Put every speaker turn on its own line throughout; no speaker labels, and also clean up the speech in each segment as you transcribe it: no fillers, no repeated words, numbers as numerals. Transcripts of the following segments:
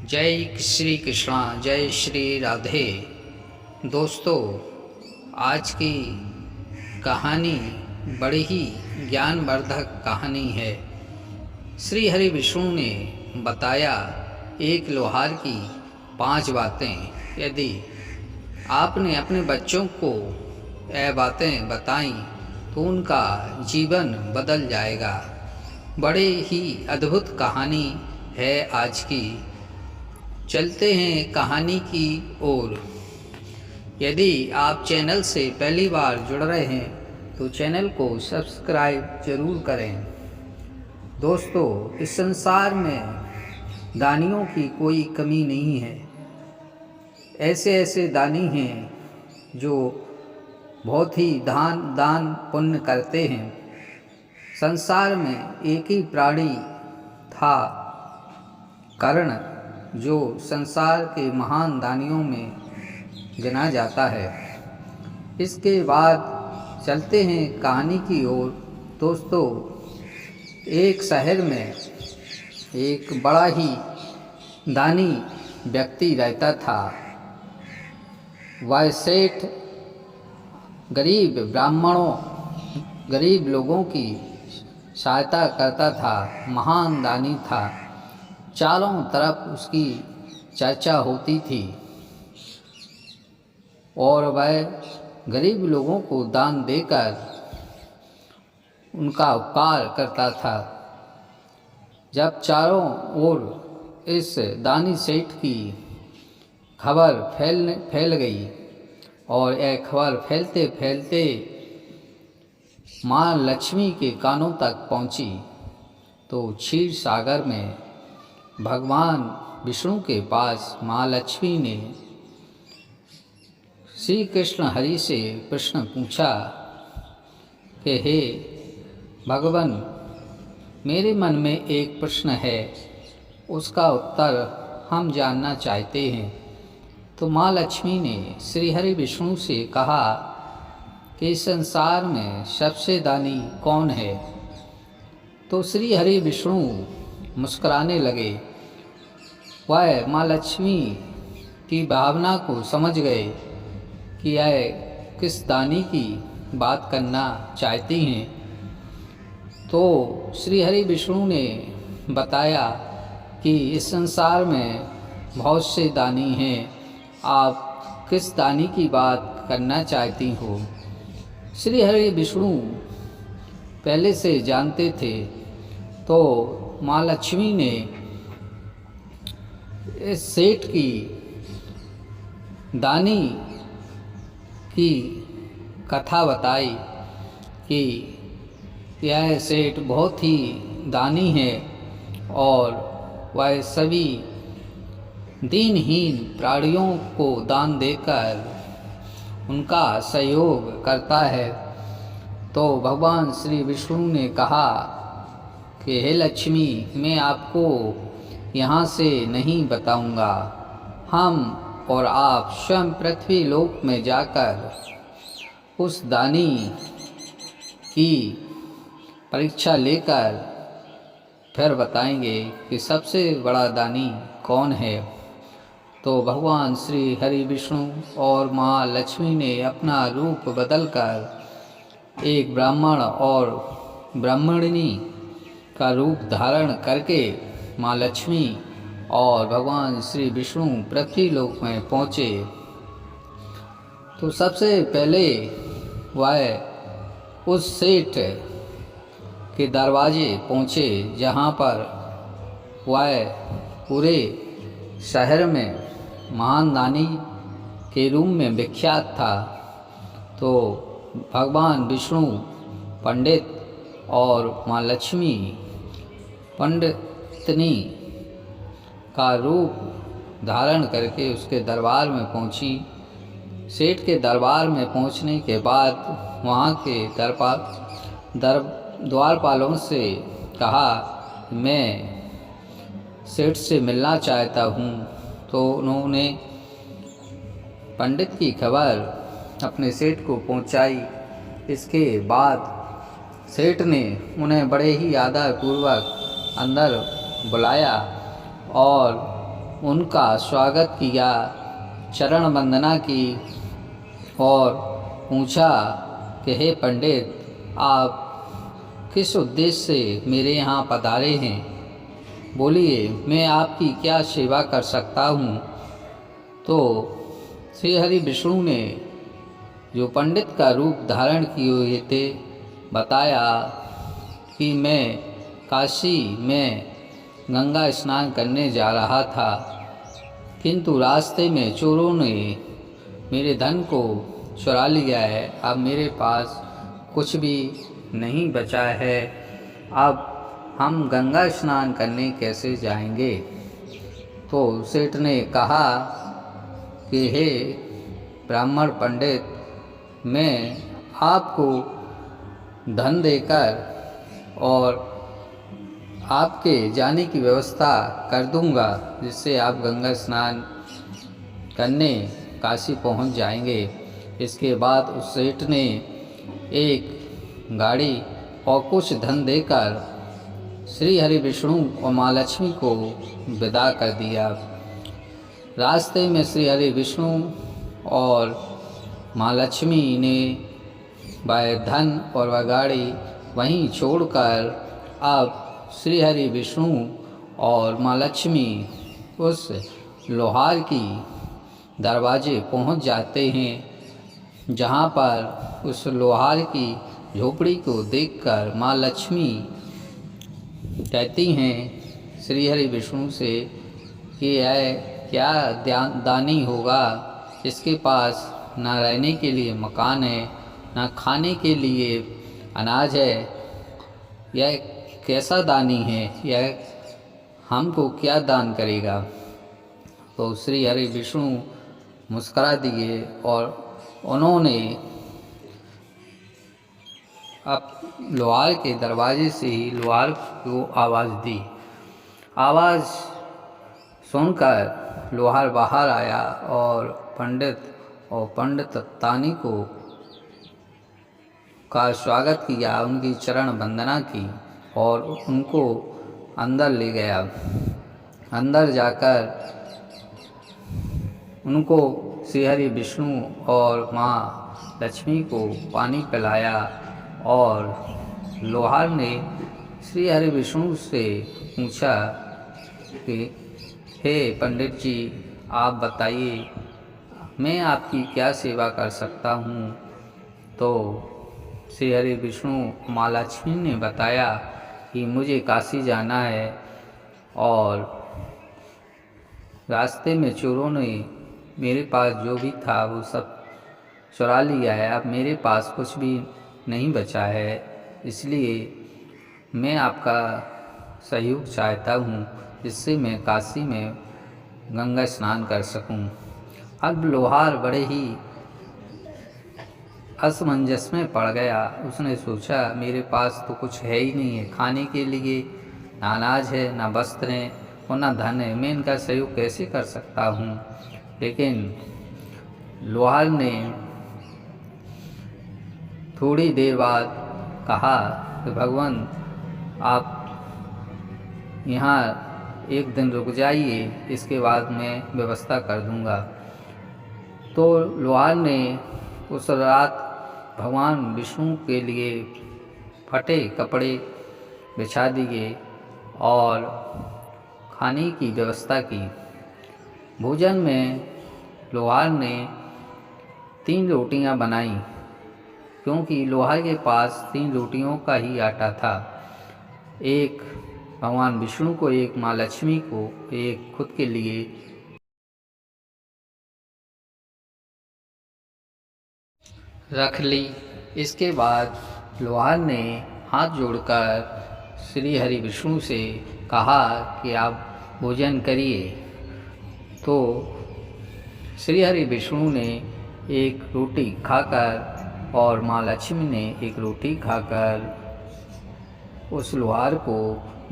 जय श्री कृष्णा, जय श्री राधे। दोस्तों, आज की कहानी बड़ी ही ज्ञानवर्धक कहानी है। श्री हरि विष्णु ने बताया एक लोहार की 5 बातें यदि आपने अपने बच्चों को यह बातें बताई तो उनका जीवन बदल जाएगा। बड़े ही अद्भुत कहानी है आज की। चलते हैं कहानी की ओर। यदि आप चैनल से पहली बार जुड़ रहे हैं तो चैनल को सब्सक्राइब जरूर करें। दोस्तों, इस संसार में दानियों की कोई कमी नहीं है। ऐसे ऐसे दानी हैं जो बहुत ही दान पुण्य करते हैं। संसार में एक ही प्राणी था, कर्ण, जो संसार के महान दानियों में गिना जाता है। इसके बाद चलते हैं कहानी की ओर। दोस्तों, एक शहर में एक बड़ा ही दानी व्यक्ति रहता था। वह सेठ गरीब लोगों की सहायता करता था। महान दानी था। चारों तरफ उसकी चर्चा होती थी और वह गरीब लोगों को दान देकर उनका उपकार करता था। जब चारों ओर इस दानी सेठ की खबर फैल गई और यह खबर फैलते फैलते माँ लक्ष्मी के कानों तक पहुँची तो क्षीर सागर में भगवान विष्णु के पास माँ लक्ष्मी ने श्री कृष्ण हरि से प्रश्न पूछा कि हे भगवान, मेरे मन में एक प्रश्न है, उसका उत्तर हम जानना चाहते हैं। तो माँ लक्ष्मी ने श्री हरि विष्णु से कहा कि संसार में सबसे दानी कौन है। तो श्री हरि विष्णु मुस्कुराने लगे। वह माँ लक्ष्मी की भावना को समझ गए कि यह किस दानी की बात करना चाहती हैं। तो श्री हरि विष्णु ने बताया कि इस संसार में बहुत से दानी हैं, आप किस दानी की बात करना चाहती हो। श्री हरि विष्णु पहले से जानते थे। तो माँ लक्ष्मी ने इस सेठ की दानी की कथा बताई कि यह सेठ बहुत ही दानी है और वह सभी दीनहीन प्राणियों को दान देकर उनका सहयोग करता है। तो भगवान श्री विष्णु ने कहा कि हे लक्ष्मी, मैं आपको यहाँ से नहीं बताऊँगा। हम और आप स्वयं पृथ्वी लोक में जाकर उस दानी की परीक्षा लेकर फिर बताएंगे कि सबसे बड़ा दानी कौन है। तो भगवान श्री हरि विष्णु और माँ लक्ष्मी ने अपना रूप बदलकर एक ब्राह्मण और ब्राह्मणी का रूप धारण करके माँ लक्ष्मी और भगवान श्री विष्णु पृथ्वी लोक में पहुँचे। तो सबसे पहले वह उस सेठ के दरवाजे पहुँचे जहाँ पर वह पूरे शहर में महान दानी के रूप में विख्यात था। तो भगवान विष्णु पंडित और माँ लक्ष्मी पंडितनी का रूप धारण करके उसके दरबार में पहुंची। सेठ के दरबार में पहुंचने के बाद वहां के द्वारपालों से कहा, मैं सेठ से मिलना चाहता हूं। तो उन्होंने पंडित की खबर अपने सेठ को पहुंचाई। इसके बाद सेठ ने उन्हें बड़े ही आदरपूर्वक अंदर बुलाया और उनका स्वागत किया, चरण वंदना की और पूछा कि हे पंडित, आप किस उद्देश्य से मेरे यहाँ पधारे हैं? बोलिए, मैं आपकी क्या सेवा कर सकता हूँ? तो श्री हरि विष्णु ने, जो पंडित का रूप धारण किए हुए थे, बताया कि मैं काशी में गंगा स्नान करने जा रहा था, किंतु रास्ते में चोरों ने मेरे धन को चुरा लिया है। अब मेरे पास कुछ भी नहीं बचा है। अब हम गंगा स्नान करने कैसे जाएंगे? तो सेठ ने कहा कि हे ब्राह्मण पंडित, मैं आपको धन देकर और आपके जाने की व्यवस्था कर दूंगा, जिससे आप गंगा स्नान करने काशी पहुंच जाएंगे। इसके बाद उस सेठ ने एक गाड़ी और कुछ धन देकर श्री हरि विष्णु और माँ लक्ष्मी को विदा कर दिया। रास्ते में श्री हरि विष्णु और माँ लक्ष्मी ने वह धन और वह गाड़ी वहीं छोड़कर अब श्री हरि विष्णु और माँ लक्ष्मी उस लोहार की दरवाजे पहुंच जाते हैं, जहां पर उस लोहार की झोपड़ी को देखकर माँ लक्ष्मी कहती हैं श्री हरि विष्णु से कि यह क्या दानी होगा, इसके पास ना रहने के लिए मकान है, ना खाने के लिए अनाज है, यह कैसा दानी है, यह हमको क्या दान करेगा? तो श्री हरि विष्णु मुस्करा दिए और उन्होंने अब लोहार के दरवाजे से ही लोहार को आवाज़ दी। आवाज़ सुनकर लोहार बाहर आया और पंडित तानी को का स्वागत किया, उनकी चरण वंदना की और उनको अंदर ले गया। अंदर जाकर उनको श्री हरि विष्णु और माँ लक्ष्मी को पानी पिलाया और लोहार ने श्री हरि विष्णु से पूछा कि हे पंडित जी, आप बताइए मैं आपकी क्या सेवा कर सकता हूँ? तो श्री हरि विष्णु माँ लक्ष्मी ने बताया कि मुझे काशी जाना है और रास्ते में चोरों ने मेरे पास जो भी था वो सब चुरा लिया है। अब मेरे पास कुछ भी नहीं बचा है, इसलिए मैं आपका सहयोग चाहता हूँ, जिससे मैं काशी में गंगा स्नान कर सकूँ। अब लोहार बड़े ही असमंजस में पड़ गया। उसने सोचा मेरे पास तो कुछ है ही नहीं है, खाने के लिए ना अनाज है, ना वस्त्र है और ना धन है, मैं इनका सहयोग कैसे कर सकता हूँ? लेकिन लोहार ने थोड़ी देर बाद कहा कि भगवान, आप यहाँ एक दिन रुक जाइए, इसके बाद मैं व्यवस्था कर दूँगा। तो लोहार ने उस रात भगवान विष्णु के लिए फटे कपड़े बिछा दिए और खाने की व्यवस्था की। भोजन में लोहार ने 3 रोटियां बनाई, क्योंकि लोहार के पास 3 रोटियों का ही आटा था। एक भगवान विष्णु को, एक माँ लक्ष्मी को, एक खुद के लिए। रख ली। इसके बाद लोहार ने हाथ जोड़कर श्री हरि विष्णु से कहा कि आप भोजन करिए। तो श्री हरि विष्णु ने एक रोटी खाकर और माँ लक्ष्मी ने एक रोटी खाकर उस लोहार को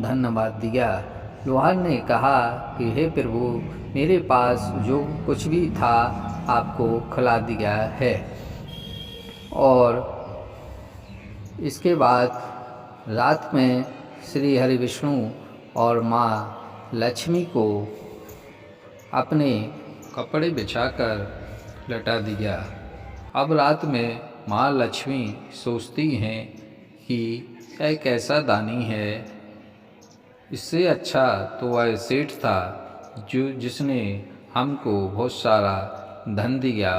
धन्यवाद दिया। लोहार ने कहा कि हे प्रभु, मेरे पास जो कुछ भी था आपको खिला दिया है। और इसके बाद रात में श्री हरि विष्णु और माँ लक्ष्मी को अपने कपड़े बिछाकर लटा दिया। अब रात में माँ लक्ष्मी सोचती हैं कि यह कैसा दानी है। इससे अच्छा तो वह सेठ था जिसने हमको बहुत सारा धन दिया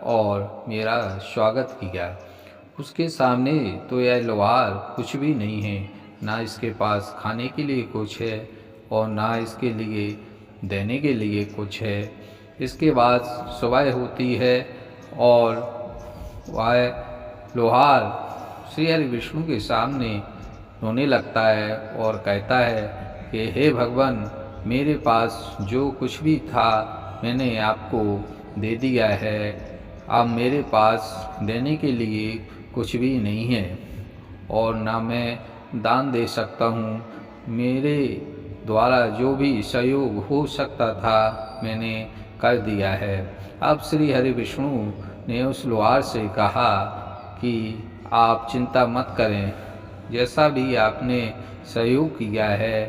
और मेरा स्वागत किया। उसके सामने तो यह लोहार कुछ भी नहीं है, ना इसके पास खाने के लिए कुछ है और ना इसके लिए देने के लिए कुछ है। इसके बाद सुबह होती है और वह लोहार श्री हरि विष्णु के सामने रोने लगता है और कहता है कि हे भगवान, मेरे पास जो कुछ भी था मैंने आपको दे दिया है। अब मेरे पास देने के लिए कुछ भी नहीं है और ना मैं दान दे सकता हूँ। मेरे द्वारा जो भी सहयोग हो सकता था मैंने कर दिया है। अब श्री हरि विष्णु ने उस लोहार से कहा कि आप चिंता मत करें, जैसा भी आपने सहयोग किया है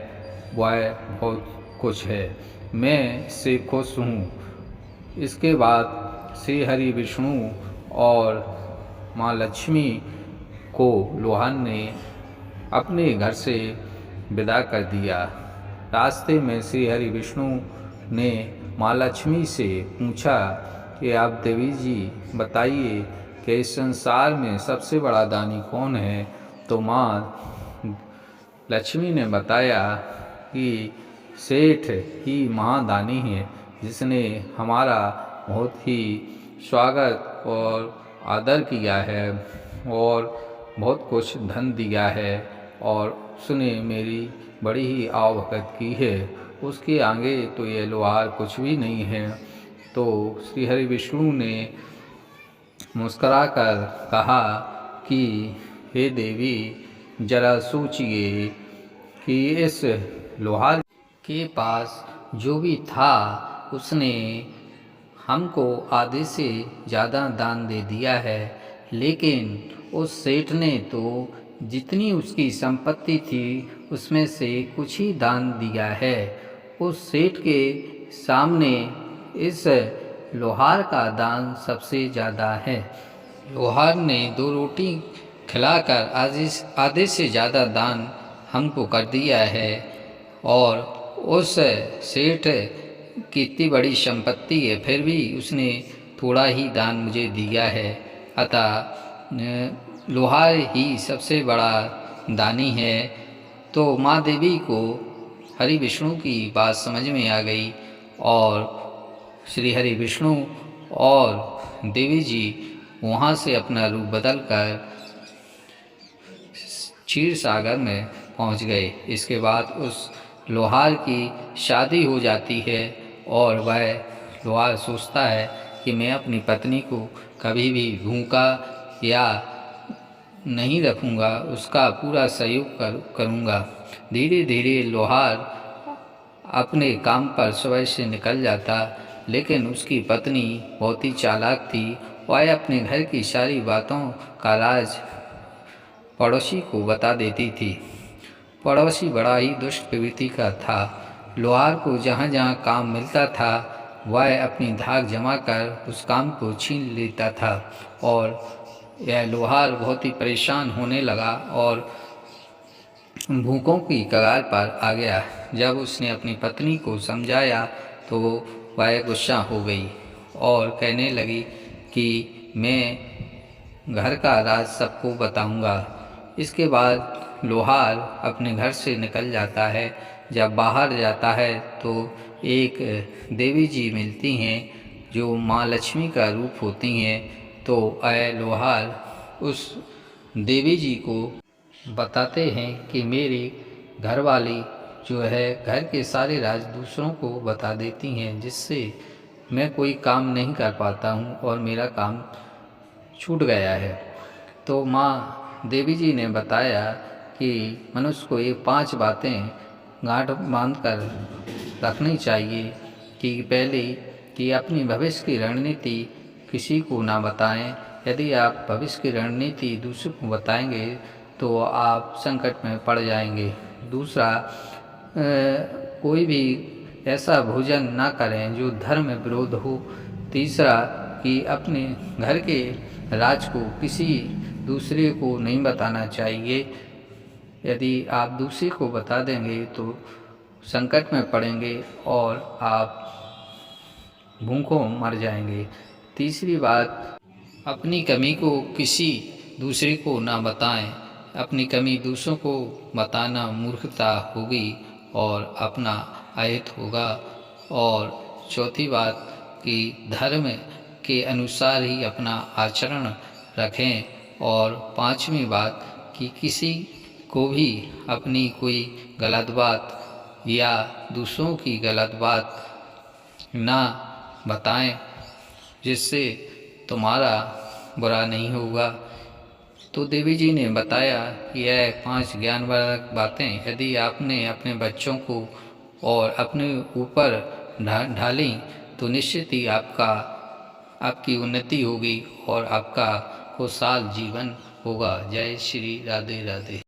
वह बहुत कुछ है, मैं इससे खुश हूँ। इसके बाद श्री हरि विष्णु और माँ लक्ष्मी को लोहार ने अपने घर से विदा कर दिया। रास्ते में श्री हरि विष्णु ने माँ लक्ष्मी से पूछा कि आप देवी जी बताइए कि इस संसार में सबसे बड़ा दानी कौन है। तो माँ लक्ष्मी ने बताया कि सेठ ही महादानी है, जिसने हमारा बहुत ही स्वागत और आदर किया है और बहुत कुछ धन दिया है और उसने मेरी बड़ी ही आवभगत की है। उसके आगे तो ये लोहार कुछ भी नहीं है। तो श्री हरि विष्णु ने मुस्कुराकर कहा कि हे देवी, जरा सोचिए कि इस लोहार के पास जो भी था उसने हमको आधे से ज़्यादा दान दे दिया है, लेकिन उस सेठ ने तो जितनी उसकी संपत्ति थी उसमें से कुछ ही दान दिया है। उस सेठ के सामने इस लोहार का दान सबसे ज़्यादा है। लोहार ने 2 रोटी खिलाकर आधे से ज़्यादा दान हमको कर दिया है और उस सेठ की इतनी बड़ी संपत्ति है फिर भी उसने थोड़ा ही दान मुझे दिया है। अतः लोहार ही सबसे बड़ा दानी है। तो माँ देवी को हरि विष्णु की बात समझ में आ गई और श्री हरि विष्णु और देवी जी वहाँ से अपना रूप बदल कर क्षीर सागर में पहुँच गए। इसके बाद उस लोहार की शादी हो जाती है और वह लोहार सोचता है कि मैं अपनी पत्नी को कभी भी भूखा या नहीं रखूँगा, उसका पूरा सहयोग करूँगा। धीरे धीरे लोहार अपने काम पर सुबह से निकल जाता, लेकिन उसकी पत्नी बहुत ही चालाक थी। वह अपने घर की सारी बातों का राज पड़ोसी को बता देती थी। पड़ोसी बड़ा ही दुष्ट प्रवृत्ति का था। लोहार को जहाँ जहाँ काम मिलता था वह अपनी धाक जमा कर उस काम को छीन लेता था और यह लोहार बहुत ही परेशान होने लगा और भूखों की कगार पर आ गया। जब उसने अपनी पत्नी को समझाया तो वह गुस्सा हो गई और कहने लगी कि मैं घर का राज सबको बताऊंगा। इसके बाद लोहार अपने घर से निकल जाता है। जब बाहर जाता है तो एक देवी जी मिलती हैं जो माँ लक्ष्मी का रूप होती हैं। तो लोहार उस देवी जी को बताते हैं कि मेरी घरवाली जो है घर के सारे राज दूसरों को बता देती हैं, जिससे मैं कोई काम नहीं कर पाता हूँ और मेरा काम छूट गया है। तो माँ देवी जी ने बताया कि मनुष्य को ये 5 बातें गांठ बांध कर रखनी चाहिए कि पहले कि अपनी भविष्य की रणनीति किसी को ना बताएं। यदि आप भविष्य की रणनीति दूसरों को बताएंगे तो आप संकट में पड़ जाएंगे। दूसरा, कोई भी ऐसा भोजन ना करें जो धर्म विरोध हो। तीसरा, कि अपने घर के राज को किसी दूसरे को नहीं बताना चाहिए। यदि आप दूसरे को बता देंगे तो संकट में पड़ेंगे और आप भूखों मर जाएंगे। तीसरी बात, अपनी कमी को किसी दूसरे को ना बताएं। अपनी कमी दूसरों को बताना मूर्खता होगी और अपना अहित होगा। और चौथी बात, कि धर्म के अनुसार ही अपना आचरण रखें। और पांचवी बात, कि किसी को भी अपनी कोई गलत बात या दूसरों की गलत बात ना बताएं, जिससे तुम्हारा बुरा नहीं होगा। तो देवी जी ने बताया कि यह 5 ज्ञानवर्धक बातें यदि आपने अपने बच्चों को और अपने ऊपर ढाली तो निश्चित ही आपकी उन्नति होगी और आपका खुशहाल जीवन होगा। जय श्री राधे राधे।